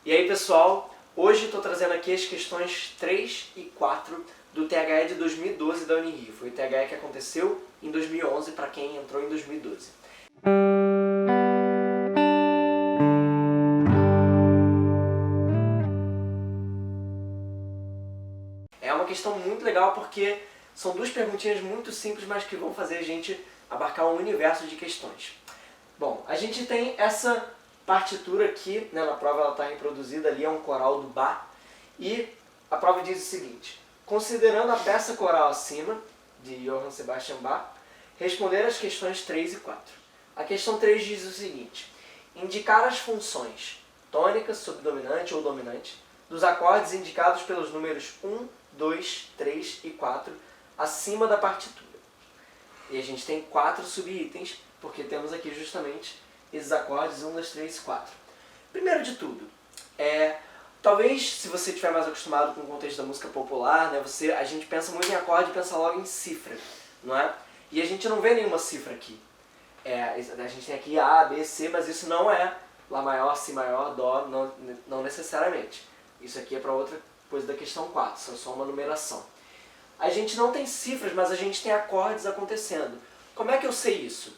E aí pessoal, hoje estou trazendo aqui as questões 3 e 4 do THE de 2012 da Unirio. Foi o THE que aconteceu em 2011 para quem entrou em 2012. É uma questão muito legal porque são duas perguntinhas muito simples, mas que vão fazer a gente abarcar um universo de questões. Bom, a gente tem essa partitura aqui, né, na prova ela está reproduzida ali, é um coral do Bach, e a prova diz o seguinte: considerando a peça coral acima, de Johann Sebastian Bach, responder as questões 3 e 4. A questão 3 diz o seguinte: indicar as funções tônica, subdominante ou dominante dos acordes indicados pelos números 1, 2, 3 e 4 acima da partitura. E a gente tem 4 subitens, porque temos aqui justamente esses acordes 1, 2, 3 e 4. Primeiro de tudo, talvez se você estiver mais acostumado com o contexto da música popular, né, a gente pensa muito em acorde e pensa logo em cifra, não é? E a gente não vê nenhuma cifra aqui. A gente tem aqui A, B, C, mas isso não é Lá maior, Si maior, Dó, não necessariamente. Isso aqui é para outra coisa da questão 4, isso é só uma numeração. A gente não tem cifras, mas a gente tem acordes acontecendo. Como é que eu sei isso?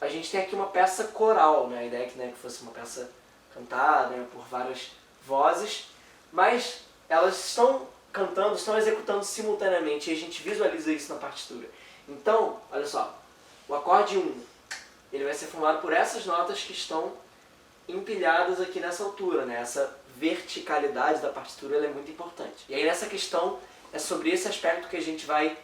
A gente tem aqui uma peça coral, né? A ideia é que fosse uma peça cantada, né, por várias vozes, mas elas estão cantando, estão executando simultaneamente e a gente visualiza isso na partitura. Então, olha só, o acorde 1, ele vai ser formado por essas notas que estão empilhadas aqui nessa altura, né? Essa verticalidade da partitura ela é muito importante. E aí nessa questão é sobre esse aspecto que a gente vai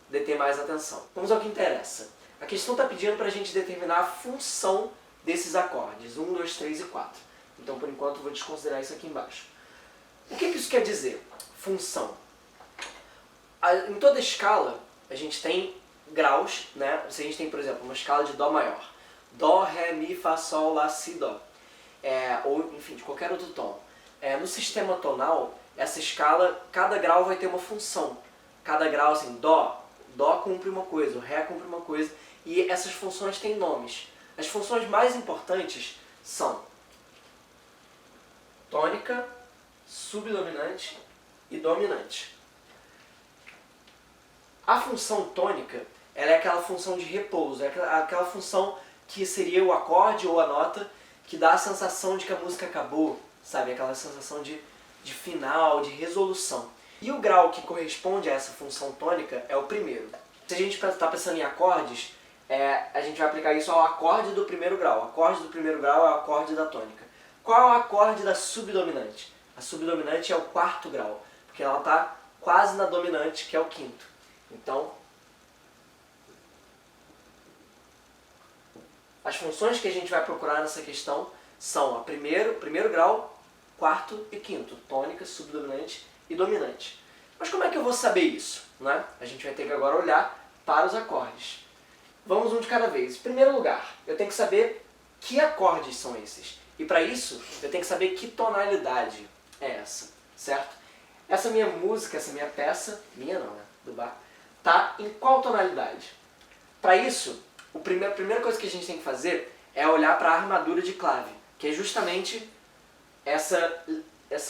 deter mais atenção. Vamos ao que interessa. A questão está pedindo para a gente determinar a função desses acordes, 1, 2, 3 e 4. Então, por enquanto, eu vou desconsiderar isso aqui embaixo. O que isso quer dizer? Função. Em toda escala, a gente tem graus, né? Se a gente tem, por exemplo, uma escala de Dó maior. Dó, Ré, Mi, Fá, Sol, Lá, Si, Dó. Ou, enfim, de qualquer outro tom. No sistema tonal, essa escala, cada grau vai ter uma função. Cada grau, assim, Dó cumpre uma coisa, o Ré cumpre uma coisa, e essas funções têm nomes. As funções mais importantes são tônica, subdominante e dominante. A função tônica, ela é aquela função de repouso, é aquela função que seria o acorde ou a nota que dá a sensação de que a música acabou, sabe? Aquela sensação de final, de resolução. E o grau que corresponde a essa função tônica é o primeiro. Se a gente está pensando em acordes, a gente vai aplicar isso ao acorde do primeiro grau. O acorde do primeiro grau é o acorde da tônica. Qual é o acorde da subdominante? A subdominante é o quarto grau, porque ela está quase na dominante, que é o quinto. Então, as funções que a gente vai procurar nessa questão são a primeiro grau, quarto e quinto. Tônica, subdominante e dominante. Mas como é que eu vou saber isso, né? A gente vai ter que agora olhar para os acordes. Vamos um de cada vez. Em primeiro lugar, eu tenho que saber que acordes são esses. E para isso, eu tenho que saber que tonalidade é essa, certo? Essa minha música, essa minha peça, minha não, né? Do Bach, tá em qual tonalidade? Para isso, a primeira coisa que a gente tem que fazer é olhar para a armadura de clave, que é justamente essa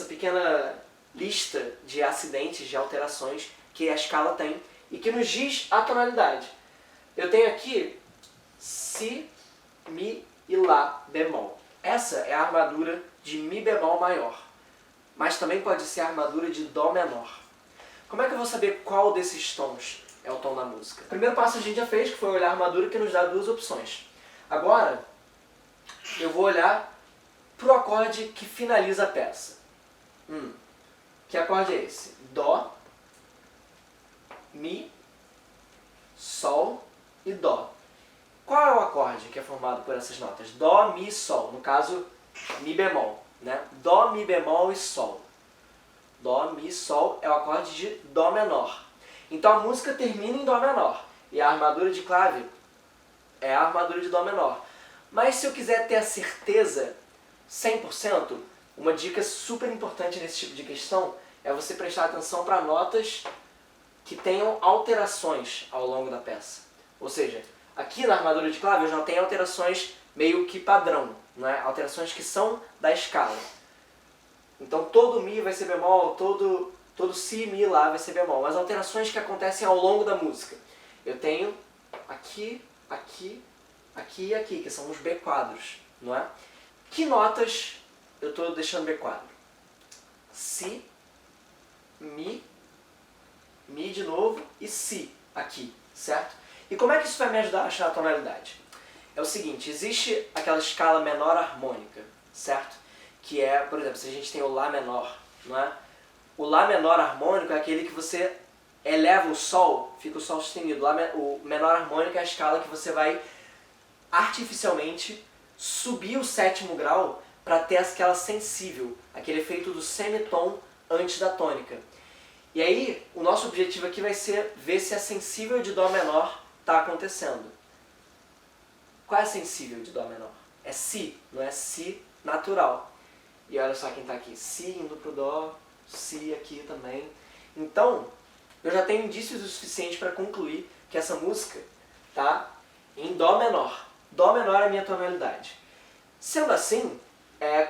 pequena lista de acidentes, de alterações que a escala tem e que nos diz a tonalidade. Eu tenho aqui Si, Mi e Lá bemol. Essa é a armadura de Mi bemol maior, mas também pode ser a armadura de Dó menor. Como é que eu vou saber qual desses tons é o tom da música? O primeiro passo a gente já fez, que foi olhar a armadura, que nos dá duas opções. Agora, eu vou olhar para o acorde que finaliza a peça. Que acorde é esse? Dó, Mi, Sol e Dó. Qual é o acorde que é formado por essas notas? Dó, Mi, Sol. No caso, Mi bemol, né? Dó, Mi bemol e Sol. Dó, Mi, Sol é o acorde de Dó menor. Então a música termina em Dó menor. E a armadura de clave é a armadura de Dó menor. Mas se eu quiser ter a certeza 100%, uma dica super importante nesse tipo de questão é você prestar atenção para notas que tenham alterações ao longo da peça. Ou seja, aqui na armadura de clave eu já tenho alterações meio que padrão, né? Alterações que são da escala. Então todo Mi vai ser bemol, todo Si, Mi, Lá vai ser bemol. As alterações que acontecem ao longo da música. Eu tenho aqui, aqui, aqui e aqui, que são os B quadros, não é? Que notas eu estou deixando B quadro? Si, Mi, Mi de novo e Si aqui, certo? E como é que isso vai me ajudar a achar a tonalidade? É o seguinte, existe aquela escala menor harmônica, certo? Que é, por exemplo, se a gente tem o Lá menor, não é? O Lá menor harmônico é aquele que você eleva o Sol, fica o Sol sustenido. O menor harmônico é a escala que você vai artificialmente subir o sétimo grau para ter aquela sensível, aquele efeito do semitom antes da tônica. E aí, o nosso objetivo aqui vai ser ver se a sensível de Dó menor está acontecendo. Qual é a sensível de Dó menor? É Si, não é Si natural. E olha só quem está aqui, Si indo para o Dó, Si aqui também. Então, eu já tenho indícios o suficiente para concluir que essa música está em Dó menor. Dó menor é a minha tonalidade. Sendo assim,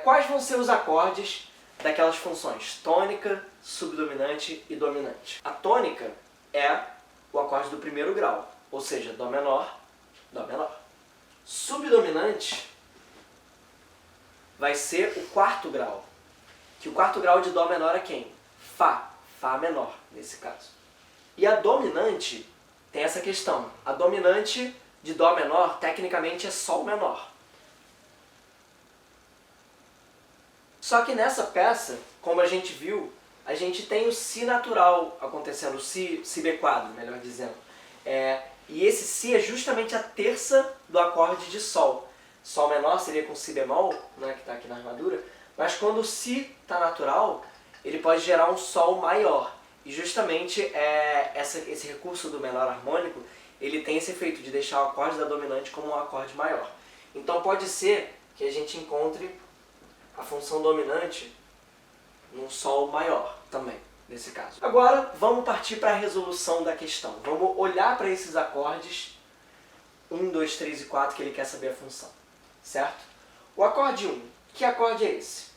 quais vão ser os acordes daquelas funções? Tônica, subdominante e dominante. A tônica é o acorde do primeiro grau, ou seja, Dó menor, Dó menor. Subdominante vai ser o quarto grau, que o quarto grau de Dó menor é quem? Fá, Fá menor, nesse caso. E a dominante tem essa questão. A dominante de Dó menor, tecnicamente, é Sol menor. Só que nessa peça, como a gente viu, a gente tem o Si natural acontecendo, o Si B quadro, melhor dizendo. E esse Si é justamente a terça do acorde de Sol. Sol menor seria com Si bemol, né, que está aqui na armadura, mas quando o Si está natural, ele pode gerar um Sol maior. E justamente esse recurso do menor harmônico, ele tem esse efeito de deixar o acorde da dominante como um acorde maior. Então pode ser que a gente encontre a função dominante num Sol maior também, nesse caso. Agora vamos partir para a resolução da questão. Vamos olhar para esses acordes 1, 2, 3 e 4 que ele quer saber a função, certo? O acorde 1, que acorde é esse?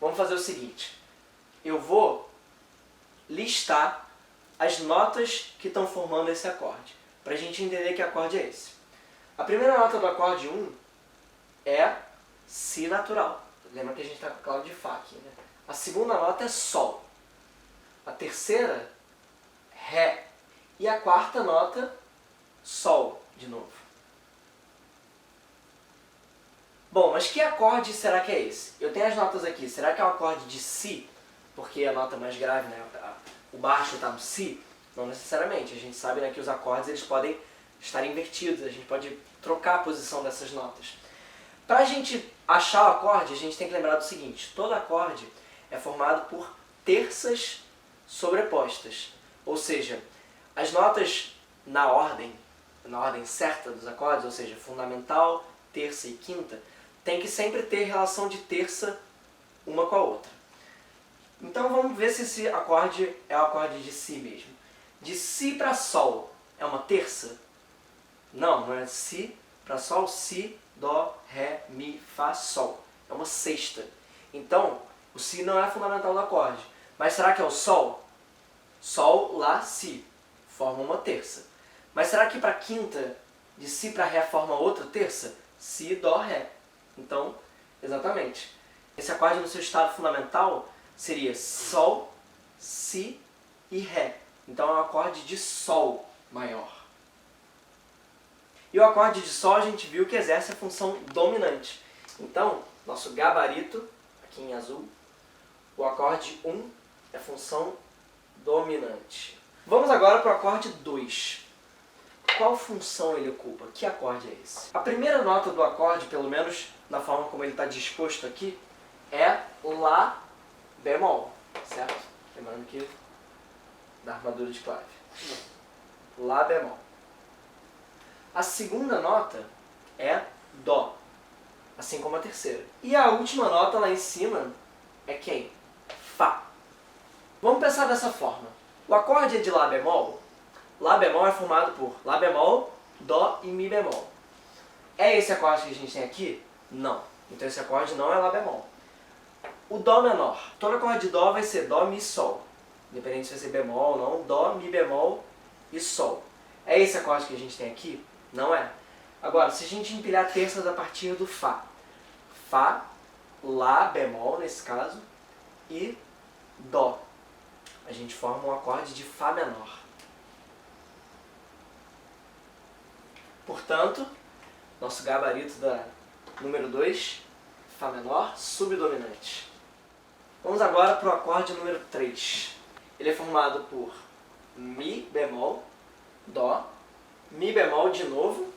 Vamos fazer o seguinte, eu vou listar as notas que estão formando esse acorde, para a gente entender que acorde é esse. A primeira nota do acorde 1 é Si natural. Lembra que a gente está com a cláusula de Fá aqui, né? A segunda nota é Sol. A terceira, Ré. E a quarta nota, Sol, de novo. Bom, mas que acorde será que é esse? Eu tenho as notas aqui. Será que é o acorde de Si? Porque a nota mais grave, né? O baixo está no Si? Não necessariamente. A gente sabe, né, que os acordes eles podem estar invertidos. A gente pode trocar a posição dessas notas. Para a gente achar o acorde, a gente tem que lembrar do seguinte. Todo acorde é formado por terças sobrepostas. Ou seja, as notas na ordem certa dos acordes, ou seja, fundamental, terça e quinta, tem que sempre ter relação de terça uma com a outra. Então vamos ver se esse acorde é o acorde de Si mesmo. De Si para Sol é uma terça? Não, não é Si para Sol, Si, Dó, Ré, Mi, Fá, Sol. É uma sexta. Então, o Si não é fundamental do acorde. Mas será que é o Sol? Sol, Lá, Si. Forma uma terça. Mas será que para quinta, de Si para Ré, forma outra terça? Si, Dó, Ré. Então, exatamente. Esse acorde no seu estado fundamental seria Sol, Si e Ré. Então é um acorde de Sol maior. E o acorde de Sol a gente viu que exerce a função dominante. Então, nosso gabarito, aqui em azul, o acorde 1 é função dominante. Vamos agora para o acorde 2. Qual função ele ocupa? Que acorde é esse? A primeira nota do acorde, pelo menos na forma como ele está disposto aqui, é Lá bemol, certo? Lembrando que da armadura de clave. Lá bemol. A segunda nota é Dó, assim como a terceira. E a última nota lá em cima é quem? Fá. Vamos pensar dessa forma. O acorde é de Lá bemol. Lá bemol é formado por Lá bemol, Dó e Mi bemol. É esse acorde que a gente tem aqui? Não. Então esse acorde não é Lá bemol. O Dó menor. Toda acorde de Dó vai ser Dó, Mi, Sol. Independente se vai ser bemol ou não, Dó, Mi bemol e Sol. É esse acorde que a gente tem aqui? Não é. Agora, se a gente empilhar terças a partir do Fá. Fá, Lá bemol nesse caso, e Dó. A gente forma um acorde de Fá menor. Portanto, nosso gabarito da número 2, Fá menor, subdominante. Vamos agora para o acorde número 3. Ele é formado por Mi bemol, Dó, Mi bemol de novo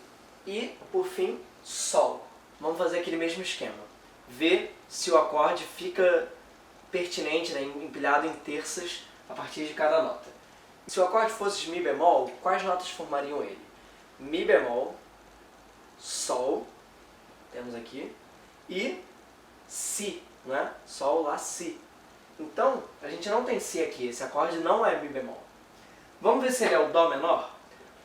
e, por fim, Sol. Vamos fazer aquele mesmo esquema. Ver se o acorde fica pertinente, né, empilhado em terças a partir de cada nota. Se o acorde fosse de Mi bemol, quais notas formariam ele? Mi bemol, Sol, temos aqui, e Si, né? Sol, Lá, Si. Então, a gente não tem Si aqui, esse acorde não é Mi bemol. Vamos ver se ele é o Dó menor?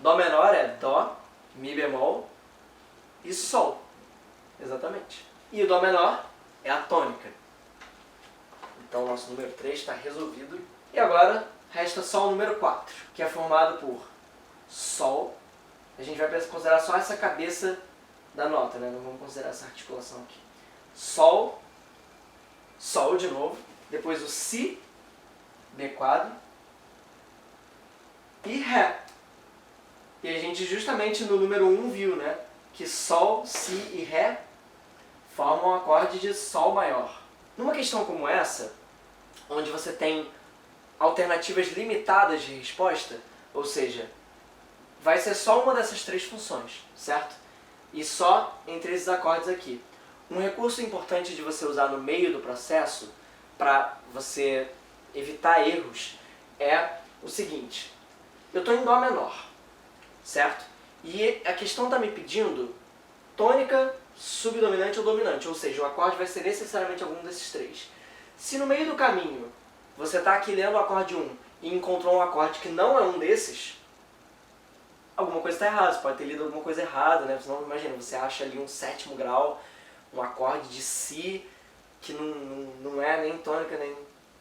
Dó menor é Dó, Mi bemol e Sol. Exatamente. E o Dó menor é a tônica. Então, nosso número 3 está resolvido. E agora, resta só o número 4, que é formado por Sol. A gente vai considerar só essa cabeça da nota, né? Não vamos considerar essa articulação aqui. Sol, Sol de novo, depois o Si, B quadro, e Ré. E a gente justamente no número 1 viu, né, que Sol, Si e Ré formam um acorde de Sol maior. Numa questão como essa, onde você tem alternativas limitadas de resposta, ou seja, vai ser só uma dessas três funções, certo? E só entre esses acordes aqui. Um recurso importante de você usar no meio do processo, para você evitar erros, é o seguinte. Eu estou em Dó menor, certo? E a questão está me pedindo tônica, subdominante ou dominante, ou seja, o acorde vai ser necessariamente algum desses três. Se no meio do caminho você está aqui lendo o acorde 1 e encontrou um acorde que não é um desses, alguma coisa está errada, você pode ter lido alguma coisa errada, né? Senão, imagina, você acha ali um 7º grau, um acorde de Si, que não é nem tônica, nem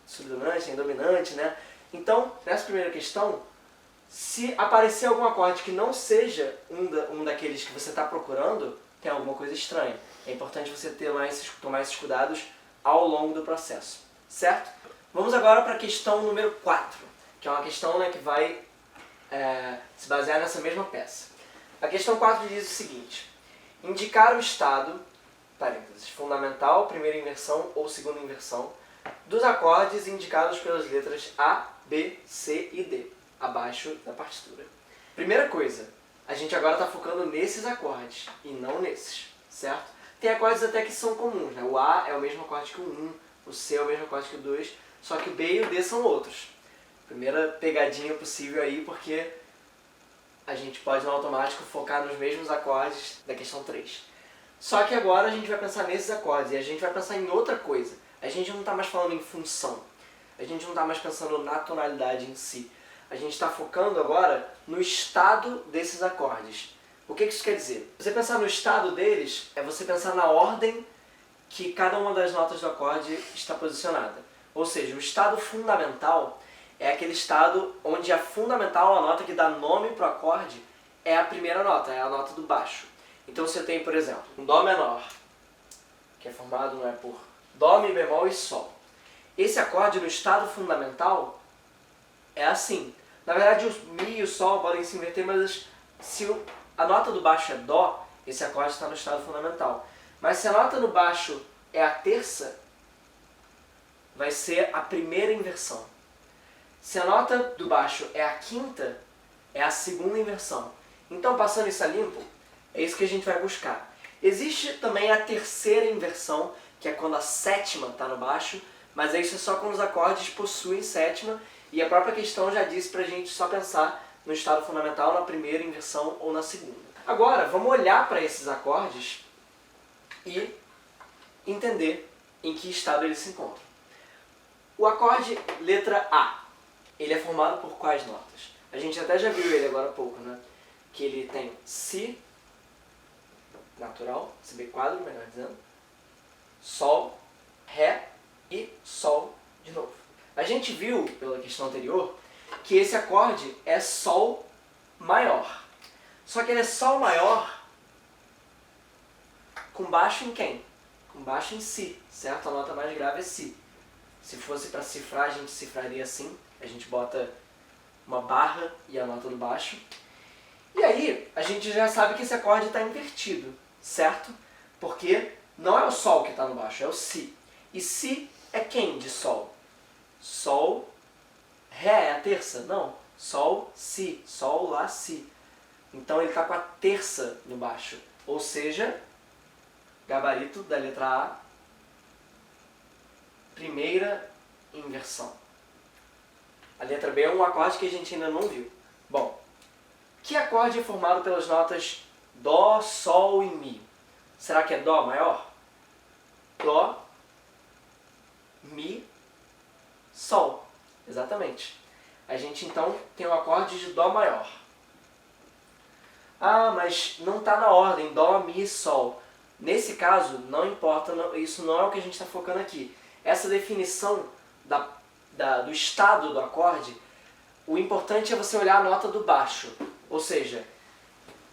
subdominante, nem dominante, né? Então, nessa primeira questão, se aparecer algum acorde que não seja um daqueles que você está procurando, tem alguma coisa estranha. É importante você tomar esses cuidados ao longo do processo, certo? Vamos agora para a questão número 4, que é uma questão, né, que vai se basear nessa mesma peça. A questão 4 diz o seguinte: indicar o estado, parênteses, fundamental, primeira inversão ou segunda inversão, dos acordes indicados pelas letras A, B, C e D, abaixo da partitura. Primeira coisa, a gente agora está focando nesses acordes e não nesses, certo? Tem acordes até que são comuns, né? O A é o mesmo acorde que o 1, o C é o mesmo acorde que o 2, só que o B e o D são outros. Primeira pegadinha possível aí, porque a gente pode no automático focar nos mesmos acordes da questão 3. Só que agora a gente vai pensar nesses acordes e a gente vai pensar em outra coisa. A gente não está mais falando em função, a gente não está mais pensando na tonalidade em si. A gente está focando agora no estado desses acordes. O que isso quer dizer? Você pensar no estado deles é você pensar na ordem que cada uma das notas do acorde está posicionada. Ou seja, o estado fundamental é aquele estado onde a fundamental, a nota que dá nome para o acorde, é a primeira nota, é a nota do baixo. Então você tem, por exemplo, um Dó menor, que é formado por Dó, Mi bemol e Sol. Esse acorde no estado fundamental é assim. Na verdade, o Mi e o Sol podem se inverter, mas se a nota do baixo é Dó, esse acorde está no estado fundamental. Mas se a nota do baixo é a terça, vai ser a primeira inversão. Se a nota do baixo é a quinta, é a segunda inversão. Então, passando isso a limpo, é isso que a gente vai buscar. Existe também a terceira inversão, que é quando a sétima está no baixo, mas isso é só quando os acordes possuem sétima, e a própria questão já disse pra gente só pensar no estado fundamental, na primeira inversão ou na segunda. Agora, vamos olhar para esses acordes e entender em que estado eles se encontram. O acorde letra A, ele é formado por quais notas? A gente até já viu ele agora há pouco, né? Que ele tem Si natural, Si B quadro, melhor dizendo, Sol, Ré e Sol de novo. A gente viu, pela questão anterior, que esse acorde é Sol maior. Só que ele é Sol maior com baixo em quem? Com baixo em Si, certo? A nota mais grave é Si. Se fosse para cifrar, a gente cifraria assim. A gente bota uma barra e a nota do baixo. E aí, a gente já sabe que esse acorde está invertido, certo? Porque não é o Sol que está no baixo, é o Si. E Si é quem de Sol? Sol, Ré é a terça? Não. Sol, Si. Sol, Lá, Si. Então ele está com a terça no baixo. Ou seja, gabarito da letra A, primeira inversão. A letra B é um acorde que a gente ainda não viu. Bom, que acorde é formado pelas notas Dó, Sol e Mi? Será que é Dó maior? Dó, Mi, Sol. Exatamente. A gente então tem o acorde de Dó maior. Ah, mas não está na ordem, Dó, Mi, Sol. Nesse caso, não importa, isso não é o que a gente está focando aqui. Essa definição do estado do acorde, o importante é você olhar a nota do baixo. Ou seja,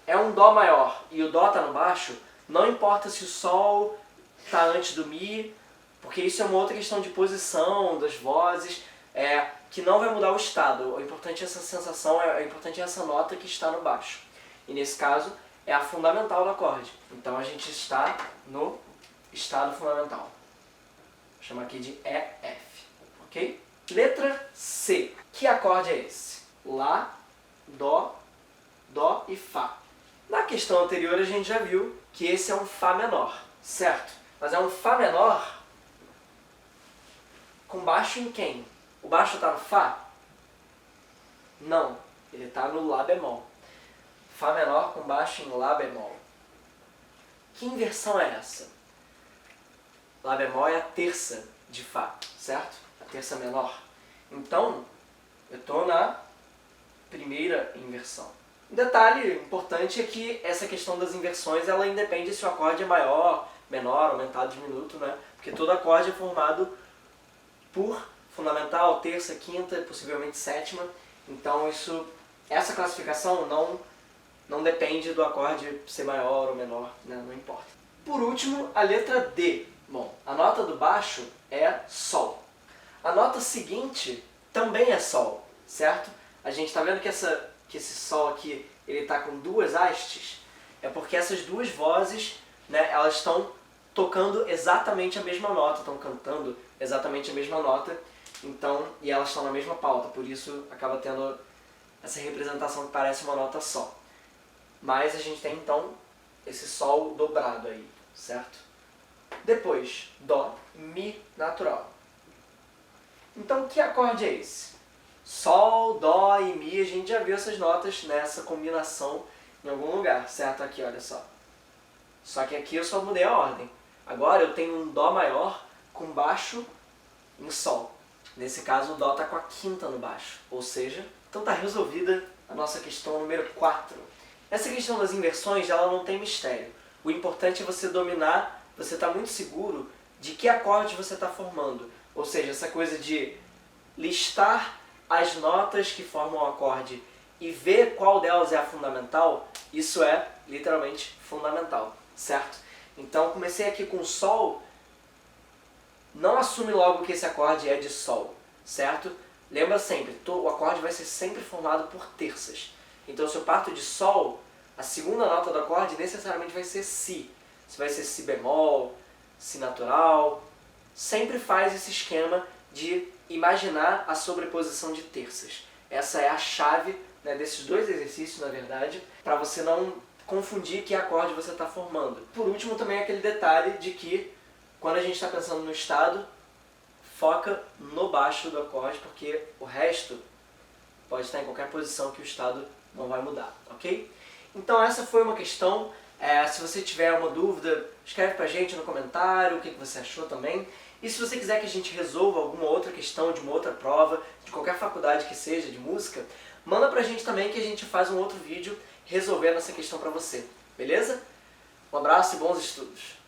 é um Dó maior e o Dó está no baixo, não importa se o Sol está antes do Mi, porque isso é uma outra questão de posição das vozes, que não vai mudar o estado. O importante é essa sensação, o importante é essa nota que está no baixo. E nesse caso, é a fundamental do acorde. Então a gente está no estado fundamental. Vou chamar aqui de EF, ok? Letra C. Que acorde é esse? Lá, Dó, Dó e Fá. Na questão anterior a gente já viu que esse é um Fá menor, certo? Mas é um Fá menor com baixo em quem? O baixo está no Fá? Não, ele está no Lá bemol. Fá menor com baixo em Lá bemol. Que inversão é essa? Lá bemol é a terça de Fá, certo? A terça menor. Então, eu estou na primeira inversão. Um detalhe importante é que essa questão das inversões, ela independe se o acorde é maior, menor, aumentado, diminuto, né? Porque todo acorde é formado por fundamental, terça, quinta, possivelmente sétima. Então, essa classificação não depende do acorde ser maior ou menor, né? Não importa. Por último, a letra D. Bom, a nota do baixo é Sol. A nota seguinte também é Sol, certo? A gente está vendo que esse Sol aqui ele está com duas hastes, é porque essas duas vozes, né, elas estão tocando exatamente a mesma nota, estão cantando exatamente a mesma nota, então, e elas estão na mesma pauta, por isso acaba tendo essa representação que parece uma nota só. Mas a gente tem então esse Sol dobrado aí, certo? Depois, Dó, Mi natural. Então, que acorde é esse? Sol, Dó e Mi, a gente já viu essas notas nessa combinação em algum lugar, certo? Aqui, olha só. Só que aqui eu só mudei a ordem. Agora eu tenho um Dó maior com baixo em Sol. Nesse caso, o Dó está com a quinta no baixo. Ou seja, então está resolvida a nossa questão número 4. Essa questão das inversões, ela não tem mistério. O importante é você dominar, você estar muito seguro de que acorde você está formando. Ou seja, essa coisa de listar as notas que formam o acorde e ver qual delas é a fundamental, isso é literalmente fundamental, certo? Então comecei aqui com Sol, não assume logo que esse acorde é de Sol, certo? Lembra sempre, o acorde vai ser sempre formado por terças. Então se eu parto de Sol, a segunda nota do acorde necessariamente vai ser Si. Se vai ser Si bemol, Si natural, sempre faz esse esquema de imaginar a sobreposição de terças. Essa é a chave, né, desses dois exercícios, na verdade, para você não confundir que acorde você está formando. Por último, também aquele detalhe de que, quando a gente está pensando no estado, foca no baixo do acorde, porque o resto pode estar em qualquer posição que o estado não vai mudar, ok? Então essa foi uma questão. Se você tiver uma dúvida, escreve pra gente no comentário o que você achou também. E se você quiser que a gente resolva alguma outra questão de uma outra prova, de qualquer faculdade que seja, de música, manda pra gente também que a gente faz um outro vídeo resolvendo essa questão pra você, beleza? Um abraço e bons estudos!